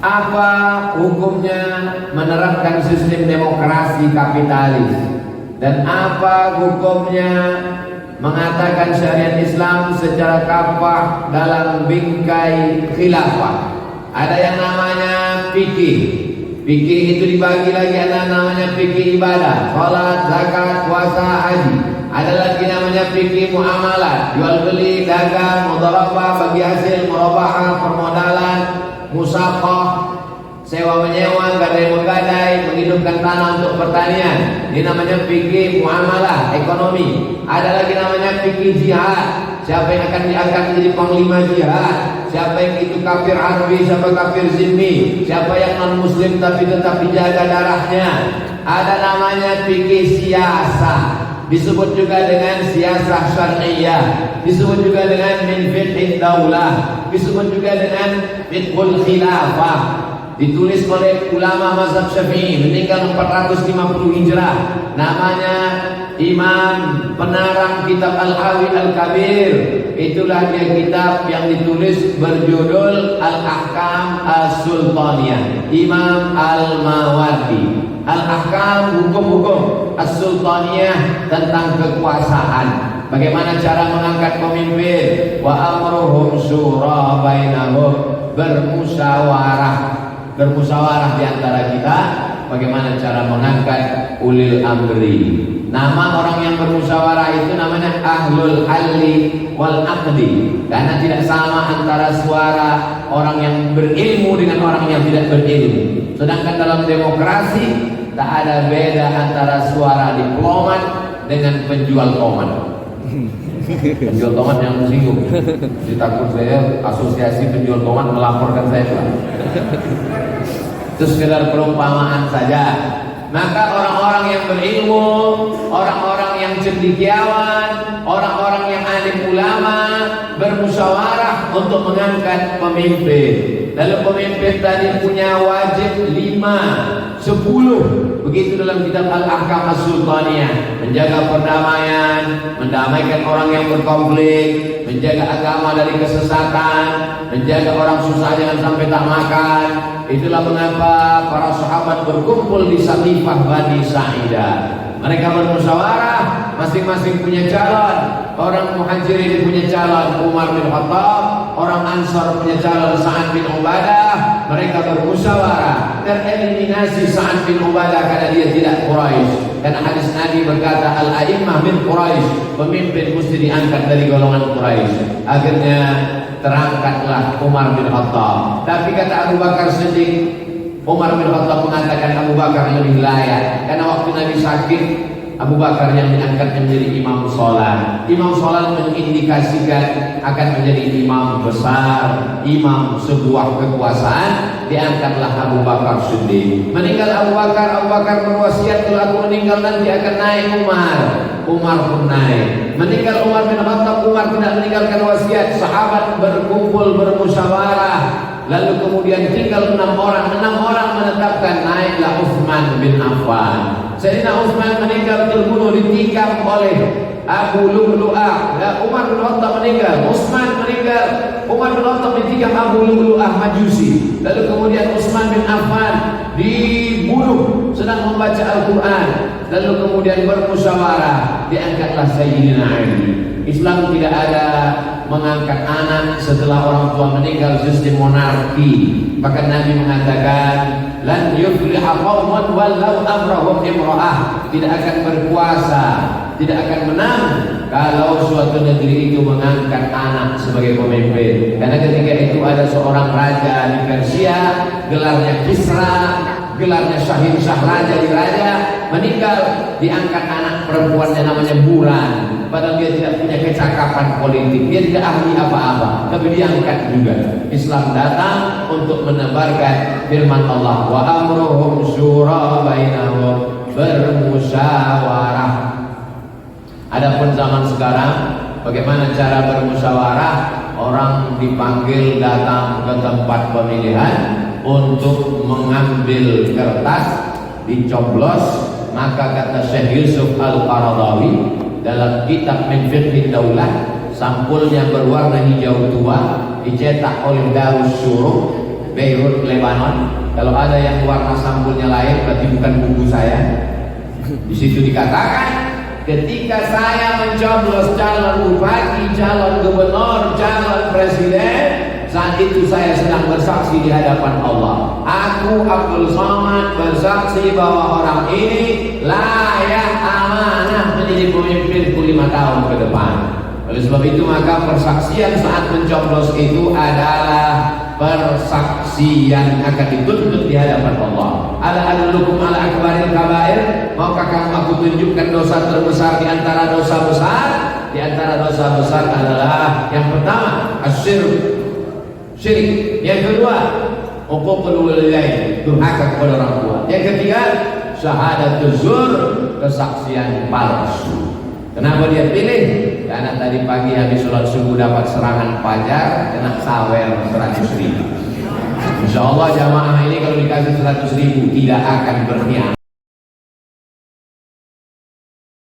Apa hukumnya menerapkan sistem demokrasi kapitalis? Dan apa hukumnya mengatakan syariat Islam secara kafah dalam bingkai khilafah? Ada yang namanya fikih. Fikih itu dibagi lagi, ada namanya fikih ibadah, salat, zakat, puasa, haji. Ada lagi namanya fikih muamalah, jual beli, dagang, mudharabah, bagi hasil, murabahah, permodalan, musaqah, sewa menyewa, gadai menggadai, menghidupkan tanah untuk pertanian. Ini namanya fikih muamalah, ekonomi. Ada lagi namanya fikih jihad. Siapa yang akan diangkat menjadi panglima jihad? Siapa yang itu kafir harbi, siapa kafir zimmi? Siapa yang non muslim tapi tetap dijaga darahnya? Ada namanya fikih siasah. Disebut juga dengan siasah syar'iyyah, disebut juga dengan min fiqh daulah, disebut juga dengan fiqhul khilafah. Ditulis oleh ulama mazhab Syafi'i, meninggal 450 Hijrah. Namanya Imam penarang kitab Al-Hawi Al-Kabir. Itulah dia kitab yang ditulis berjudul Al-Ahkam As-Sultaniyah, Imam Al-Mawardi. Al-Ahkam, hukum-hukum As-Sultaniyah, tentang kekuasaan. Bagaimana cara mengangkat pemimpin? Wa amruhum syura bainahum, bermusyawarah. Bermusyawarah di antara kita. Bagaimana cara mengangkat ulil amri? Nama orang yang bermusyawarah itu namanya ahlul halli wal aqdi. Karena tidak sama antara suara orang yang berilmu dengan orang yang tidak berilmu. Sedangkan dalam demokrasi tak ada beda antara suara diplomat dengan penjual tomat. Penjual tomat yang tersinggung. Ditakut saya asosiasi penjual tomat melaporkan saya. Itu sekedar perumpamaan saja. Maka orang-orang yang berilmu, orang-orang yang cendekiawan, orang-orang yang alim ulama bermusyawarah untuk mengangkat pemimpin. Lalu pemimpin tadi punya wajib 5, 10. Begitu dalam kitab Al-Ahkam As-Sultaniyah. Menjaga perdamaian, mendamaikan orang yang berkonflik, menjaga agama dari kesesatan, menjaga orang susah jangan sampai tak makan. Itulah mengapa para sahabat berkumpul di Saqifah Bani Sa'idah. Mereka bermusyawarah, masing-masing punya calon. Orang Muhajirin punya calon Umar bin Khattab, orang Ansar punya calon Sa'ad bin Ubadah. Mereka bermusyawarah, tereliminasi Sa'ad bin Ubadah karena dia tidak Quraisy. Karena hadis Nabi berkata al-a'immah min Quraisy, pemimpin mesti diangkat dari golongan Quraisy. Akhirnya terangkatlah Umar bin Khattab. Tapi kata Abu Bakar Siddiq, Umar bin Khattab mengatakan Abu Bakar lebih layak. Karena waktu Nabi sakit, Abu Bakar yang diangkat menjadi imam sholat. Imam sholat mengindikasikan akan menjadi imam besar, imam sebuah kekuasaan. Diangkatlah Abu Bakar Siddiq. Meninggal Abu Bakar berwasiat, kalau aku meninggal nanti akan naik Umar. Umar pun naik. Meninggal Umar bin Khattab, Umar tidak meninggalkan wasiat. Sahabat berkumpul bermusyawarah. Lalu kemudian tinggal 6 orang menetapkan, naiklah Utsman bin Affan. Sayyidina Utsman meninggal terbunuh, ditikam oleh Abu Lu'lu'ah. Umar bin Khattab meninggal, Utsman meninggal, Umar bin Khattab ditikam Abu Lu'lu'ah Majusi. Lalu kemudian Utsman bin Affan dibunuh sedang membaca Al-Quran. Lalu kemudian bermusyawarah, diangkatlah Sayyidina Ali. Islam tidak ada mengangkat anak setelah orang tua meninggal, sistem monarki. Bahkan Nabi mengatakan lan yufliha qaumun wallau amrahum imra'ah, tidak akan berkuasa, tidak akan menang kalau suatu negeri itu mengangkat anak sebagai pemimpin. Karena ketika itu ada seorang raja di Persia, gelarnya Kisra, gelarnya Syah raja di raja, meninggal, diangkat anak perempuannya namanya Buran. Padahal dia tidak punya kecakapan politik, dia tidak ahli apa-apa, tapi diangkat juga. Islam datang untuk menebarkan firman Allah, wa amruhum syura bainahum, bermusyawarah. Adapun zaman sekarang, bagaimana cara bermusyawarah? Orang dipanggil datang ke tempat pemilihan untuk mengambil kertas, dicoblos. Maka kata Syekh Yusuf Al-Qaradawi dalam kitab Min Fiqh Daulah, sampulnya berwarna hijau tua, dicetak oleh Darus Syuruk Beirut, Lebanon. Kalau ada yang warna sampulnya lain berarti bukan buku saya. Di situ dikatakan ketika saya mencoblos calon bupati, calon gubernur, calon presiden, saat itu saya sedang bersaksi di hadapan Allah. Aku Abdul Somad bersaksi bahwa orang ini layak amanah menjadi pemimpin 5 tahun ke depan. Oleh sebab itu maka persaksian saat mencoblos itu adalah persaksian akan dituntut di hadapan Allah. Ala adullukum ala akbaril kabair, maukah kamu aku tunjukkan dosa terbesar di antara dosa besar? Di antara dosa besar adalah yang pertama asyirk, syirik. Yang kedua uququl walidain, durhaka kepada orang tua. Yang ketiga syahadatuz zur, kesaksian palsu. Kenapa dia pilih? Karena tadi pagi habis sholat subuh dapat serangan fajar, kena sawer 100.000. Insya Allah jamaah ini kalau dikasih 100.000 tidak akan berkhianat.